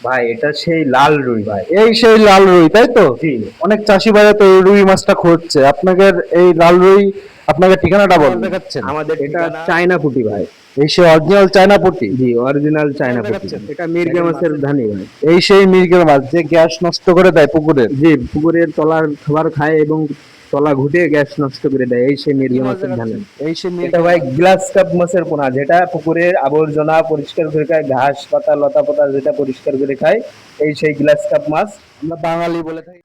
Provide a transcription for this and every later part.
ভাই এটা সেই লাল রুই ভাই। এই সেই লাল রুই, তাই তো? জি। অনেক চাষি ভাইরা তো এই রুই মাছটা খুঁজছে। আপনাদের এই লাল রুই, আপনাদের ঠিকানাটা বল দেখাচ্ছেন। আমাদের এটা চায়না পুঁটি ভাই। এই সেই অরিজিনাল চায়না পট্টি। জি, অরিজিনাল চায়না পুঁটি। দেখাচ্ছেন। এটা মির্গা মাছের ধানি ভাই। এই সেই মৃগেল মাছ যে গ্যাস নষ্ট করে দেয় পুকুরের। জি, পুকুরের তলার খাবার খায় এবং তলা ঘুটে গ্যাস নষ্ট করে দেয়, এই সেই মির্গা মাছের ধানি। এই সেই এটা ভাই গ্লাস কাপ মাছের পোনা, যেটা পুকুরের আবর্জনা পরিষ্কার করে খায়, ঘাস পাতা লতা পাতা যেটা পরিষ্কার করে খায়, এই সেই গ্লাস কাপ মাছ। আমরা বাঙালি বলে থাকি।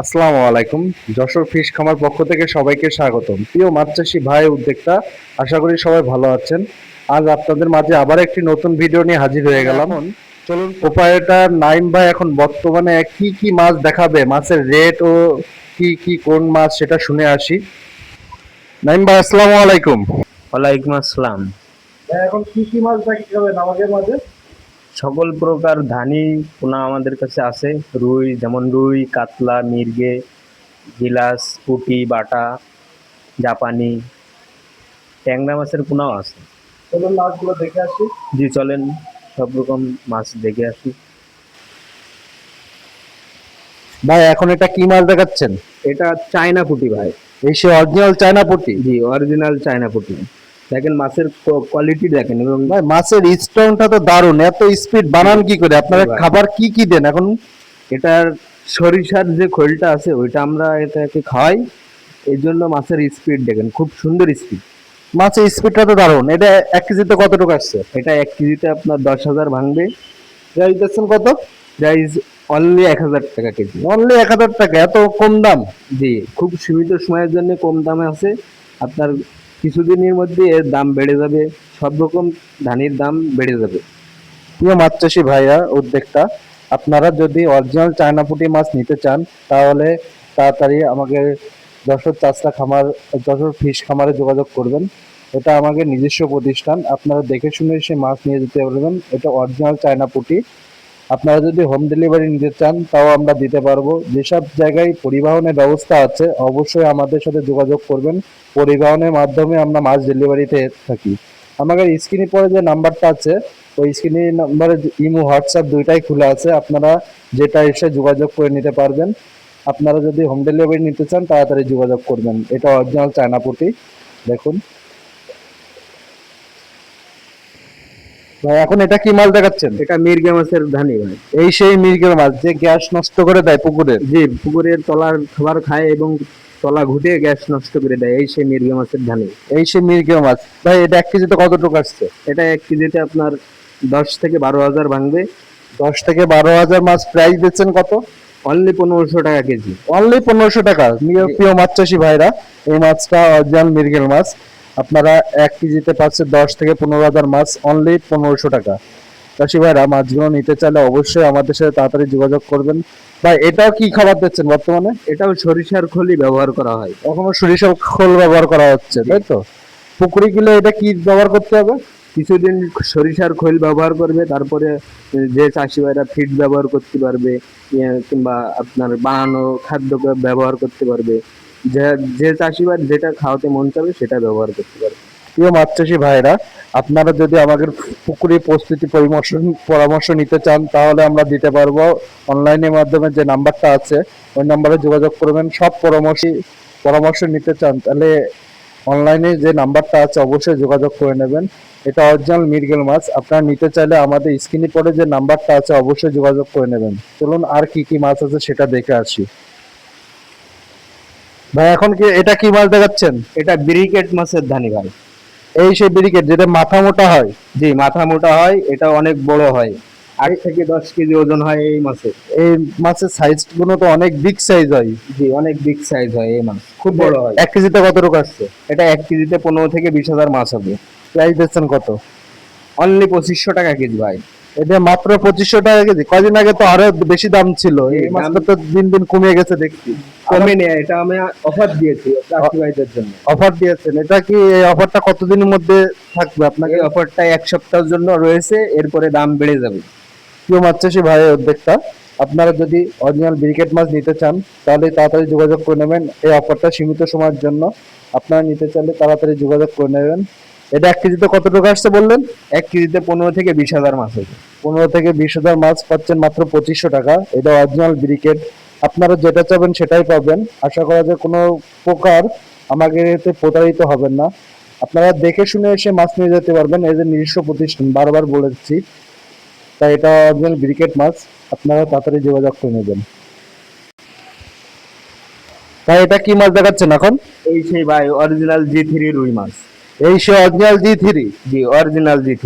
আসসালামু আলাইকুম। যশোর ফিশ খামার পক্ষ থেকে সবাইকে স্বাগতম। প্রিয় মাছ চাষী ভাই উদ্যোক্তা, আশা করি সবাই ভালো আছেন। আজ আপনাদের মাঝে আবার একটি নতুন ভিডিও নিয়ে হাজির হয়ে গেলাম। চলুন, প্রোপাইটার নাইম ভাই এখন বর্তমানে কি কি মাছ দেখাবে, মাছের রেট ও কি কি কোন মাছ সেটা শুনে আসি। নাইম ভাই, আসসালামু আলাইকুম। ওয়ালাইকুম আসসালাম। এখন কি কি মাছ দেখাবেন আমাদের মাঝে? সকল প্রকার ধানি পোনা আমাদের কাছে আছে। রুই, যেমন রুই, কাতলা, মির্গে, গিলাস, পুঁটি, বাটা, জাপানি, ট্যাংরা মাছের পোনাও আছে। চলুন মাছগুলো দেখে আসি। জি চলেন, সব রকম মাছ দেখে আসি। ভাই এখন এটা কি মাছ দেখাচ্ছেন? এটা চায়না পুঁটি ভাই। এই সে অরিজিনাল চায়না পট্টি। জি, অরিজিনাল চায়না পুঁটি। দেখেন মাছের কোয়ালিটি দেখেন, এবং ভাই মাছের স্ট্রংটা তো দারুণ, এত স্পিড বানান কি করে? আপনারা ভাই। খাবার কি কি দেন এখন? এটার সরিষার যে খোলটা আছে ওইটা আমরা এটাকে খাওয়াই, এই জন্য মাছের স্পিড দেখেন, খুব সুন্দর স্পিড। মাছের স্পিডটা তো দারুণ। এটা 1 কেজিতে কতটুকু আসছে? এটা 1 কেজিতে আপনার 10,000 ভাঙবে। প্রাইস দিচ্ছেন কত? প্রাইস অনলি 1,000 টাকা কেজি। অনলি 1000 টাকা, এত কম দাম? জি, খুব সীমিত সময়ের জন্য কম দামে আছে। আপনার কিছুদিনের মধ্যে এর দাম বেড়ে যাবে, সব রকম ধানের দাম বেড়ে যাবে। প্রিয় মাছ চাষি ভাইয়া উদ্যোক্তা, আপনারা যদি অরিজিনাল চায়না পুঁটি মাছ নিতে চান তাহলে তাড়াতাড়ি আমাকে যশোর চাষরা খামার, যশোর ফিশ খামারে যোগাযোগ করবেন। এটা আমাদের নিজস্ব প্রতিষ্ঠান, আপনারা দেখে শুনে সে মাছ নিয়ে যেতে পারবেন। এটা অরিজিনাল চায়না পুঁটি। আপনারা যদি হোম ডেলিভারি নিতে চান তাও আমরা দিতে পারবো। যেসব জায়গায় পরিবহনের ব্যবস্থা আছে অবশ্যই আমাদের সাথে যোগাযোগ করবেন। পরিবহনের মাধ্যমে আমরা মাছ ডেলিভারিতে থাকি। আমাদের স্ক্রিনে পরে যে নাম্বারটা আছে ওই স্ক্রিনে নাম্বারে ইমো হোয়াটসঅ্যাপ দুইটাই খোলা আছে, আপনারা যেটা এসে যোগাযোগ করে নিতে পারবেন। আপনারা যদি হোম ডেলিভারি নিতে চান তাড়াতাড়ি যোগাযোগ করবেন। এটা অরিজিনাল চায়না পুঁটি। দেখুন ভাই, এখন এটা কি মাছ দেখাচ্ছেন? এটা মির্গা মাছের ধানি ভাই। এই সেই মৃগেল মাছ যে গ্যাস নষ্ট করে দেয় পুকুরের। জি, পুকুরের তলার খাবার খায় এবং তলা ঘুটে গ্যাস নষ্ট করে দেয়, এই সেই মির্গা মাছের ধানি। এই সেই মৃগেল মাছ। ভাই এটা 1 কেজিতে কতটুকু আসছে? এটা 1 কেজিতে আপনার 10 থেকে 12,000 ভাঙবে। 10 থেকে 12,000 মাছ। প্রাইস দিচ্ছেন কত? অনলি 1,500 টাকা কেজি। অনলি 1500 টাকা। প্রিয় মাছ চাষি ভাইরা, এই মাছটা অরিজিনাল মৃগেল মাছ। আপনারা 1 কেজিতে পাচ্ছে 10 থেকে 15,000 মাছ, অনলি 1500 টাকা। চাষি ভাইরা মাছগুলো নিতে চাইলে অবশ্যই আমাদের সাথে তাড়াতাড়ি যোগাযোগ করবেন। ভাই এটাও কি খাবার দিচ্ছেন বর্তমানে? এটাও সরিষার খোলই ব্যবহার করা হয়। এখনো সরিষার খোল ব্যবহার করা হচ্ছে, তাই তো? পুকুরে গেলে এটা কি ব্যবহার করতে হবে? কিছুদিন সরিষার খোল ব্যবহার করবে, তারপরে যে চাষি ভাইরা ফিড ব্যবহার করতে পারবে, কিংবা আপনার বানানো খাদ্য ব্যবহার করতে পারবে। যে যে চাষি ভাই যেটা খাওয়াতে মন চাবে সেটা ব্যবহার করতে পারবে। প্রিয় মাছ চাষী ভাইরা, আপনারা যদি আমাদের পুকুরে প্রস্তুতি পরামর্শ নিতে চান তাহলে আমরা দিতে পারবো। অনলাইনের মাধ্যমে যে নাম্বারটা আছে ওই নাম্বারে যোগাযোগ করবেন। সব পরামর্শ নিতে চান তাহলে অনলাইনে যে নাম্বারটা আছে অবশ্যই যোগাযোগ করে নেবেন। এটা অরিজিনাল মৃগেল মাছ। আপনারা নিতে চাইলে আমাদের স্ক্রিনে পরে যে নাম্বারটা আছে অবশ্যই যোগাযোগ করে নেবেন। চলুন আর কি কি মাছ আছে সেটা দেখে আসি। ভাই এখন কি এটা কি মাছ দেখাচ্ছেন? এটা ব্রিকেট মাছের ধানি ভাই। এই সেই ব্রিকেট যেটা মাথা মোটা হয়। জি, মাথা মোটা হয়, এটা অনেক বড় হয়, 8 থেকে 10 কেজি ওজন হয় এই মাছের। এই মাছের সাইজ গুলো তো অনেক বিগ সাইজ হয়। জি, অনেক বিগ সাইজ হয় এই মাছ, খুব বড় হয়। 1 কেজিতে কতটুকু আসছে? এটা 1 কেজিতে 15 থেকে 20,000 মাছ হবে। প্রাইস দিচ্ছেন কত? অনলি 2,500 টাকা কেজি ভাই। এটা মাত্র 2500 টাকা কেজি। কদিন আগে তো আরো বেশি দাম ছিল, এই মাছটা তো দিন দিন কমে গেছে দেখছি। কমে নেই, এটা আমি অফার দিয়েছি চাষি ভাইদের জন্য। অফার দিয়েছেন? এটা কি এই অফারটা কতদিনের মধ্যে থাকবে আপনাকে? এই অফারটা 1 সপ্তাহের জন্য রয়েছে, এরপরে দাম বেড়ে যাবে। প্রিয় মাছ চাষী ভাই উদ্যোক্তা, আপনারা যদি অরিজিনাল ব্রিকেট মাছ নিতে চান তাহলে তাড়াতাড়ি যোগাযোগ করে নেবেন। এই অফারটা সীমিত সময়ের জন্য, আপনারা নিতে চাইলে তাড়াতাড়ি যোগাযোগ করে নেবেন। এটা 1 কেজিতে কত টাকা আসছে বললেন? 1 কেজিতে 15 থেকে 20 হাজার মাছ হবে। 15 থেকে 20 হাজার মাছ পাচ্ছেন মাত্র 2500 টাকা। এটা অরিজিনাল ব্রিকেট। আপনারা যেটা চাবেন সেটাই পাবেন। আশা করা যায় কোনো প্রকার আমাকে এতে প্রতারিত হবেন না। আপনারা দেখে শুনে এসে মাছ নিয়ে যেতে পারবেন, এই যে নিজস্ব প্রতিষ্ঠান, বারবার বলেছি। তাই এটা অরিজিনাল ব্রিকেট মাছ, আপনারা তাড়াতাড়ি যোগাযোগ করে নেবেন। তাই এটা কি মাছ দেখাচ্ছেন এখন? এই সেই ভাই অরিজিনাল G3 রুই মাছ। এই সে অরিজিনাল G3। জি, অরিজিনাল G3।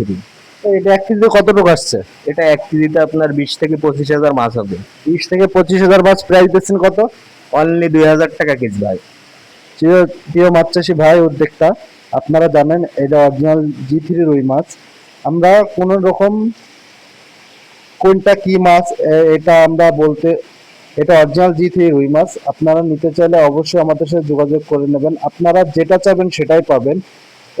এটা 1 কেজিতে কত টাকা আসছে? এটা 1 কেজিতে আপনার 20 থেকে 25 হাজার মাছ হবে। 20 থেকে 25 হাজার মাছ। প্রাইস দিচ্ছেন কত? অনলি 2000 টাকা কেজি ভাই। প্রিয় প্রিয় মাছ চাষি ভাই উদ্যোক্তা, আপনারা জানেন এটা অরিজিনাল G3 রুই মাছ। আমরা কোন রকম কোনটা কি মাছ এটা আমরা বলতে, এটা অরিজিনাল G3 রুই মাছ। আপনারা নিতে চাইলে অবশ্যই আমাদের সাথে যোগাযোগ করে নেবেন। আপনারা যেটা চাবেন সেটাই পাবেন।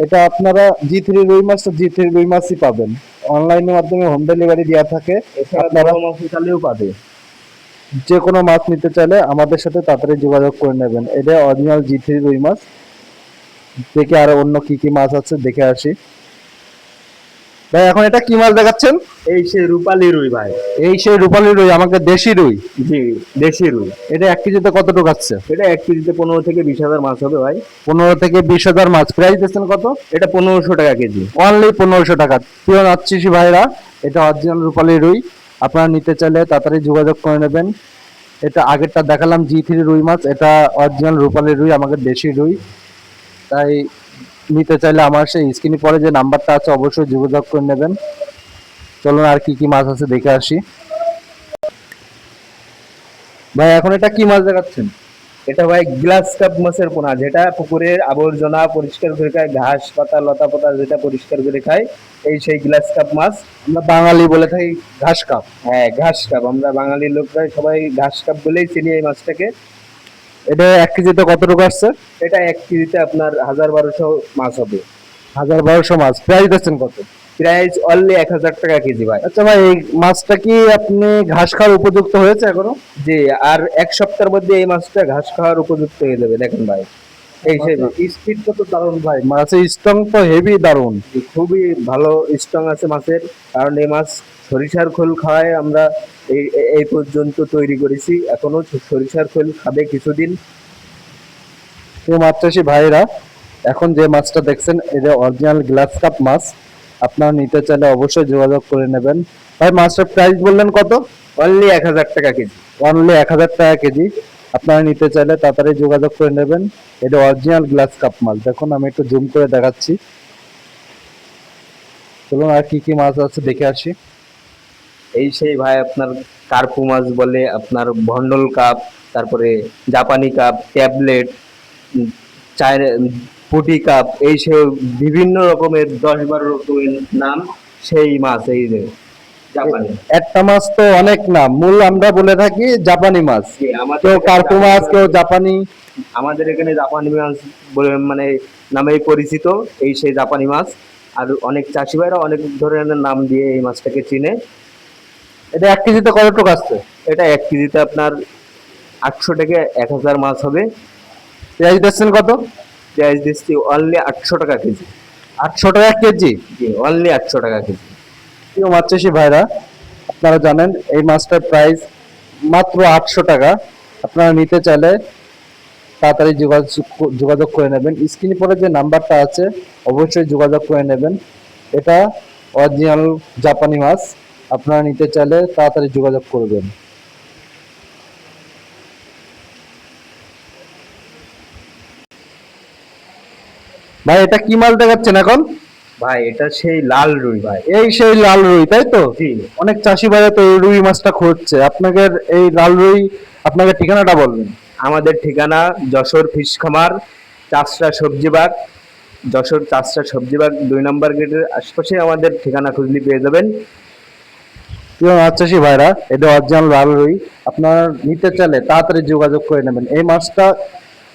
এটা আপনারা G3 রুই মাছ তো G3 রুই মাছই পাবেন। অনলাইনের মাধ্যমে হোম ডেলিভারি দেওয়া থাকে। এছাড়া আপনারা বড় মাছ চালেও পাবে। যে কোনো মাছ নিতে চাইলে আমাদের সাথে তাড়াতাড়ি যোগাযোগ করে নেবেন। এটা অরিজিনাল G3 রুই মাছ। দেখে আর অন্য কি কি মাছ আছে দেখে আসি। ভাই এখন এটা কি মাছ দেখাচ্ছেন? এই সেই রূপালী রুই ভাই। এই সেই রূপালী রুই, আমাকে দেশি রুই। জি, দেশি রুই। এটা 1 কেজিতে কত টাকা আছে? এটা 1 কেজিতে 15 থেকে 20 হাজার মাছ হবে ভাই। 15 থেকে 20 হাজার মাছ। প্রাইস দিচ্ছেন কত? এটা 1500 টাকা কেজি। অনলি 1500 টাকা। প্রিয় নাচ্ছিসি ভাইরা, এটা অরিজিনাল রূপালী রুই। আপনারা নিতে চাইলে তাড়াতাড়ি যোগাযোগ করে নেবেন। এটা আগেরটা দেখালাম G3 রুই মাছ, এটা অরিজিনাল রূপালী রুই, আমাকে দেশি রুই। তাই নিতে চাইলে আমার সেই স্ক্রিনে পরে যে নাম্বারটা আছে অবশ্যই যোগাযোগ করে নেবেন। চলুন আর কি কি মাছ আছে দেখে আসি। ভাই এখন এটা কি মাছ দেখাচ্ছেন? এটা ভাই গ্লাস কাপ মাছের পোনা, যেটা পুকুরের আবর্জনা পরিষ্কার করে খায়, ঘাস পাতা লতা পাতা যেটা পরিষ্কার করে খায়, এই সেই গ্লাস কাপ মাছ। আমরা বাঙালি বলে থাকি ঘাস কাপ। হ্যাঁ, ঘাস কাপ। আমরা বাঙালি লোকরা সবাই ঘাস কাপ বলেই চিনি এই মাছটাকে। এটা 1 কেজিতে কত টাকা আসছে? এটা 1 কেজিতে আপনার 1000-1200 মাছ হবে। 1200 মাছ। প্রাইস দিচ্ছেন কত? প্রাইস অনলি 1000 টাকা কেজি ভাই। আচ্ছা ভাই, এই মাছটা কি আপনি ঘাস খাওয়ার উপযুক্ত হয়েছে এখনো? জি, আর 1 সপ্তাহের মধ্যে এই মাছটা ঘাস খাওয়ার উপযুক্ত হয়ে যাবে। দেখেন ভাই, এই সেই মাছ। স্পিড কত দারুণ ভাই, মাছের স্ট্রং তো হেভি দারুণ। খুবই ভালো স্ট্রং আছে মাছের, কারণ এই মাছ সরিষার খোল খাওয়ায় আমরা এই এই পর্যন্ত তৈরি করেছি। এখনো সরিষার খোল খাবে কিছুদিন। এই মাছ চাষি ভাইরা, এখন যে মাছটা দেখছেন এটা অরিজিনাল গ্লাস কাপ মাছ। আপনারা নিতে চাইলে অবশ্যই যোগাযোগ করে নেবেন। ভাই মাছটার প্রাইস বললেন কত? অনলি 1000 টাকা কেজি। অনলি 1000 টাকা কেজি। আপনারা নিতে চাইলে তাড়াতাড়ি যোগাযোগ করে নেবেন। এটা অরিজিনাল গ্লাস কাপ মাছ। দেখুন আমি একটু জুম করে দেখাচ্ছি। চলুন আর কি কি মাছ আছে দেখে আসি। এই সেই ভাই আপনার কার্পু মাছ বলে, আপনার ভন্ডল কাপ, তারপরে জাপানি কাপ, ট্যাবলেট, চায়না পুটি কাপ, এই সে বিভিন্ন রকমের 10-12 রকমের নাম সেই মাছ। এই যে জাপানি। একটা মাছ তো অনেক নাম, মূল আমরা বলে থাকি জাপানি মাছ। জি, আমাদের কেউ এখানে কার্পু মাছ, কেউ জাপানি। আমাদের এখানে জাপানি মাছ বলে মানে নামেই পরিচিত এই সেই জাপানি মাছ। আর অনেক চাষি ভাইরা অনেক ধরনের নাম দিয়ে এই মাছটাকে চিনে। এটা 1 কেজিতে কত টাকা আসছে? এটা 1 কেজিতে আপনার 800 থেকে 1000 মাছ হবে। প্রাইস দিচ্ছেন কত? প্রাইস দিচ্ছি অনলি 800 টাকা কেজি। 800 টাকা কেজি। জি, অনলি 800 টাকা কেজি। প্রিয় মাছ চাষি ভাইরা, আপনারা জানেন এই মাছটার প্রাইস মাত্র 800 টাকা। আপনারা নিতে চাইলে তাড়াতাড়ি যোগাযোগ করে নেবেন। স্ক্রিনে পরে যে নাম্বারটা আছে অবশ্যই যোগাযোগ করে নেবেন। এটা অরিজিনাল জাপানি মাছ। আপনারা নিতে চাইলে তাড়াতাড়ি যোগাযোগ করবেন। ভাই এটা কি মাছ দেখাচ্ছেন এখন? ভাই এটা সেই লাল রুই ভাই। এই সেই লাল রুই, তাই তো? জি, অনেক চাষি ভাইরা তো এই রুই মাছটা খুঁজছে। আপনাদের এই লাল রুই, আপনাদের ঠিকানাটা বলবেন। আমাদের ঠিকানা যশোর ফিশ খামার, চাষরা সবজি বাগ। যশোর চাষরা সবজি বাগ 2 নম্বর গেটের আশপাশে আমাদের ঠিকানা খুঁজলে পেয়ে যাবেন। প্রিয় মাছ চাষি ভাইরা, এটা অরিজিনাল লাল রুই। আপনারা নিতে চাইলে তাড়াতাড়ি যোগাযোগ করে নেবেন। এই মাছটা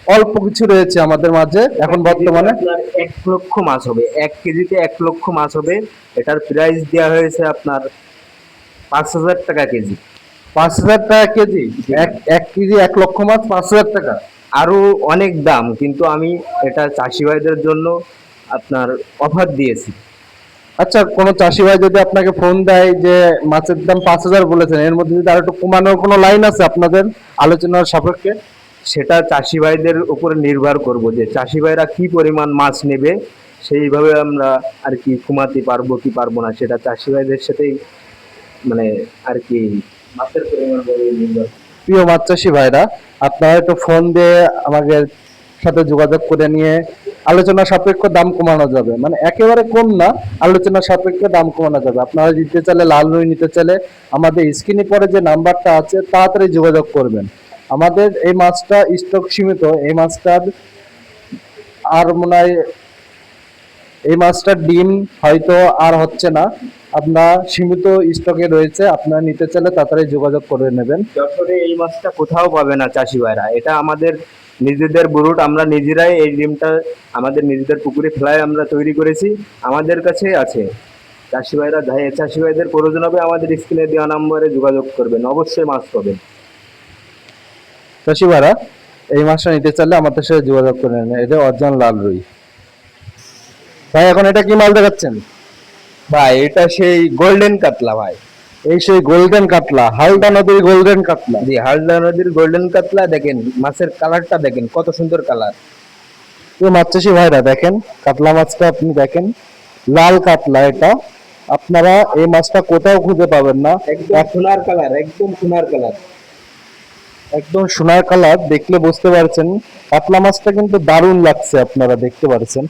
অল্প কিছু রয়েছে আমাদের মাঝে এখন বর্তমানে। আপনার 1 লক্ষ মাছ হবে। 1 কেজিতে 1 লক্ষ মাছ হবে। এটার প্রাইস দেওয়া হয়েছে আপনার 5000 টাকা কেজি। 5,000 টাকা কেজি? এক কেজি 1 লক্ষ মাছ 5,000 টাকা? আরো অনেক দাম, কিন্তু আমি এটা চাষি ভাইদের জন্য আপনার অফার দিয়েছি। আচ্ছা, কোনো চাষি ভাই যদি আপনাকে ফোন দেয় যে মাছের দাম 5,000 বলেছেন, এর মধ্যে যদি আর একটু কমানোর কোনো লাইন আছে আপনাদের আলোচনার সাপেক্ষে? সেটা চাষি ভাইদের উপরে নির্ভর করব যে চাষি ভাইরা কি পরিমাণ মাছ নেবে, সেইভাবে আমরা আর কি কমাতে পারবো কি পারবো না, সেটা চাষি ভাইদের সাথেই মানে আর কি মাছের পরিমাণ বলে নির্ভর। প্রিয় মাছ চাষি ভাইরা, আপনারা একটু ফোন দিয়ে আমাদের সাথে যোগাযোগ করে নিয়ে আলোচনা সাপেক্ষ দাম কমানো যাবে, মানে একেবারে কম না, আলোচনা সাপেক্ষে দাম কমানো যাবে। আপনারা নিতে চাইলে, লাল রুই নিতে চাইলে আমাদের স্ক্রিনে পরে যে নাম্বারটা আছে তাড়াতাড়ি যোগাযোগ করবেন। আমাদের এই মাছটা স্টক সীমিত, এই মাছটার আর মনে হয় এই মাছটার ডিম হয়তো আর হচ্ছে না, আপনার সীমিত স্টকে রয়েছে, আপনারা নিতে চাইলে তাড়াতাড়ি যোগাযোগ করে নেবেন। যশোরে এই মাছটা কোথাও পাবে না চাষি ভাইরা, এটা আমাদের নিজেদের ব্রুড, আমরা নিজেরাই এই ডিমটা আমাদের নিজেদের পুকুরে ফেলায় আমরা তৈরি করেছি, আমাদের কাছে আছে। চাষি ভাইরা চাষি ভাইদের প্রয়োজন হবে আমাদের স্ক্রিনে দেওয়া নম্বরে যোগাযোগ করবেন, অবশ্যই মাছ পাবেন। চাষি ভাইরা, এই মাছটা নিতে চাইলে আমাদের সাথে যোগাযোগ করে নেন, এটা অরিজিনাল লাল রুই। ভাই এখন এটা কি মাছ দেখাচ্ছেন? ভাই এটা সেই গোল্ডেন কাতলা ভাই। এই সেই গোল্ডেন কাতলা, হালদা নদীর গোল্ডেন কাতলা। জি, হালদা নদীর গোল্ডেন কাতলা। দেখেন মাছের কালারটা, দেখেন কত সুন্দর কালার। তো মাছ চাষি ভাইরা দেখেন, কাতলা মাছটা আপনি দেখেন, লাল কাতলা এটা। আপনারা এই মাছটা কোথাও খুঁজে পাবেন না, একদম সোনার কালার, একদম সোনার কালার। একদম সোনার কালার, দেখলে বুঝতে পারছেন। কাতলা মাছটা কিন্তু দারুণ লাগছে, আপনারা দেখতে পাচ্ছেন।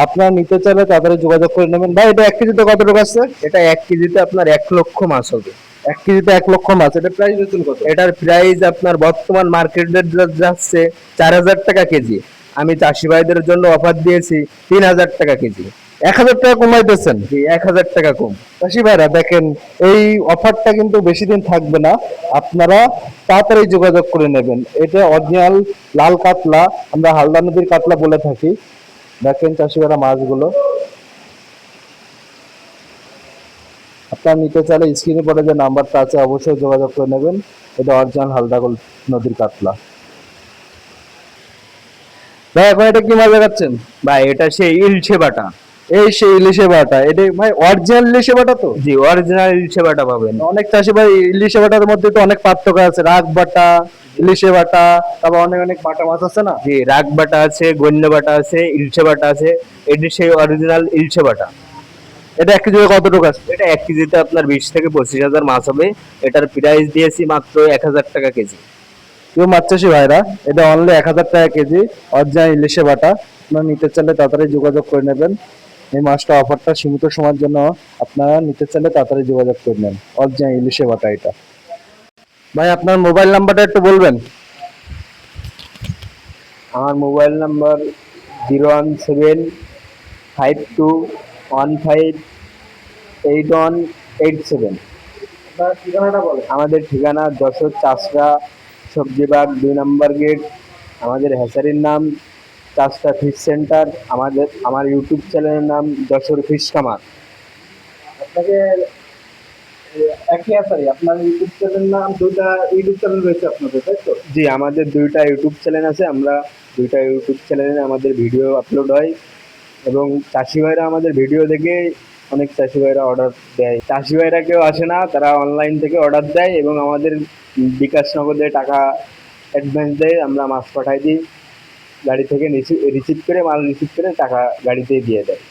আপনারা নিতে চাইলে তাড়াতাড়ি যোগাযোগ করে নেবেন। ভাই এটা 1 কেজিতে কত টাকা আছে? এটা 1 কেজিতে আপনার 1 লক্ষ মাছ হবে। 1 কেজিতে 1 লক্ষ মাছ, এটা প্রাইস দিচ্ছেন কত? এটার প্রাইস আপনার বর্তমান মার্কেট রেট যাচ্ছে 4,000 টাকা কেজি। আমি চাষি ভাইদের জন্য অফার দিয়েছি 3,000 টাকা কেজি। 1,000 টাকা কমাইতেছেন? জি, 1,000 টাকা কম। চাষি ভাইরা দেখেন, এই অফারটা কিন্তু বেশি দিন থাকবে না, আপনারা তাড়াতাড়ি যোগাযোগ করে নেবেন। এটা অরিজিনাল লাল কাতলা, আমরা হালদা নদীর কাতলা বলে থাকি। দেখেন চাষি ভাইরা মাছগুলো, আপনারা নিতে চাইলে স্ক্রিনে পরে যে নাম্বারটা আছে অবশ্যই যোগাযোগ করে নেবেন। এটা অরিজিনাল হালদা নদীর কাতলা। ভাই এখন এটা কি মাছ দেখাচ্ছেন? ভাই এটা সেই ইলশে বাটা। এই সেই ইলিশে বাটা, এটা ভাই অরিজিনাল ইলিশে বাটা তো? জি, অরিজিনাল ইলশে বাটা পাবেন। অনেক চাষি ভাই ইলিশে বাটার মধ্যে তো অনেক পার্থক্য আছে, রাগ বাটা, ইলিশে বাটা, তারপর অনেক অনেক বাটা মাছ আছে না? জি, রাগ বাটা আছে, গন্য বাটা আছে, ইলশে বাটা আছে। এটি সেই অরিজিনাল ইলশে বাটা। এটা 1 কেজিতে কত টাকা আছে? এটা 1 কেজিতে আপনার 20 থেকে 25,000 মাছ হবে। এটার প্রাইস দিয়েছি মাত্র 1,000 টাকা কেজি। কেউ মাছ চাষি ভাইরা, এটা অনলি 1,000 টাকা কেজি, অরিজিনাল ইলিশে বাটা। আপনারা নিতে চাইলে তাড়াতাড়ি যোগাযোগ করে নেবেন। এই মাছটা অফারটা সীমিত সময়ের জন্য, আপনারা নিতে চাইলে তাড়াতাড়ি যোগাযোগ করে নেন। অরিজিনাল ইলিশে বাটা এটা। ভাই আপনার মোবাইল নাম্বারটা একটু বলবেন? আমার মোবাইল নাম্বার 01752158187। আপনার ঠিকানাটা বলেন। আমাদের ঠিকানা যশোর চাষড়া সবজিবাগ 2 নম্বর গেট। আমাদের হ্যাচারির নাম চাষড়া ফিশ সেন্টার। আমার ইউটিউব চ্যানেলের নাম যশোর ফিশ খামার। আপনাকে একই আসারি, আপনার ইউটিউব চ্যানেল নাম, 2টা ইউটিউব চ্যানেল রয়েছে আপনাদের, তাই তো? জি, আমাদের 2টা ইউটিউব চ্যানেল আছে। আমরা 2টা ইউটিউব চ্যানেলে আমাদের ভিডিও আপলোড হয়, এবং চাষি ভাইরা আমাদের ভিডিও দেখে অনেক চাষি ভাইরা অর্ডার দেয়। চাষি ভাইরা কেউ আসে না, তারা অনলাইন থেকে অর্ডার দেয় এবং আমাদের বিকাশ নগদে টাকা অ্যাডভান্স দেয়। আমরা মাছ পাঠাই দিই, গাড়ি থেকে রিসিভ করে, মাল রিসিভ করে টাকা গাড়িতেই দিয়ে দেয়।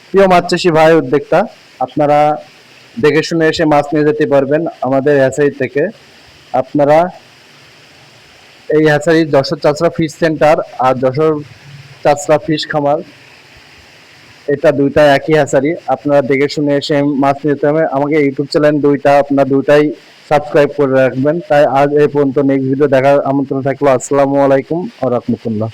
প্রিয় মাছ চাষি ভাই উদ্যোক্তা, আপনারা দেখে শুনে এসে মাছ নিয়ে যেতে পারবেন আমাদের হ্যাচারি থেকে। আপনারা এই hatchery Jessore Chashra fish centre আর যশোর চাষড়া ফিশ খামার, এটা 2টা একই হ্যাচারি। আপনারা দেখে শুনে এসে মাছ নিতে হবে। আমাকে ইউটিউব চ্যানেল 2টা, আপনারা 2টাই সাবস্ক্রাইব করে রাখবেন। তাই আজ এই পর্যন্ত, নেক্সট ভিডিও দেখার আমন্ত্রণ থাকলো। আসসালামু আলাইকুম ওয়া রাহমাতুল্লাহ।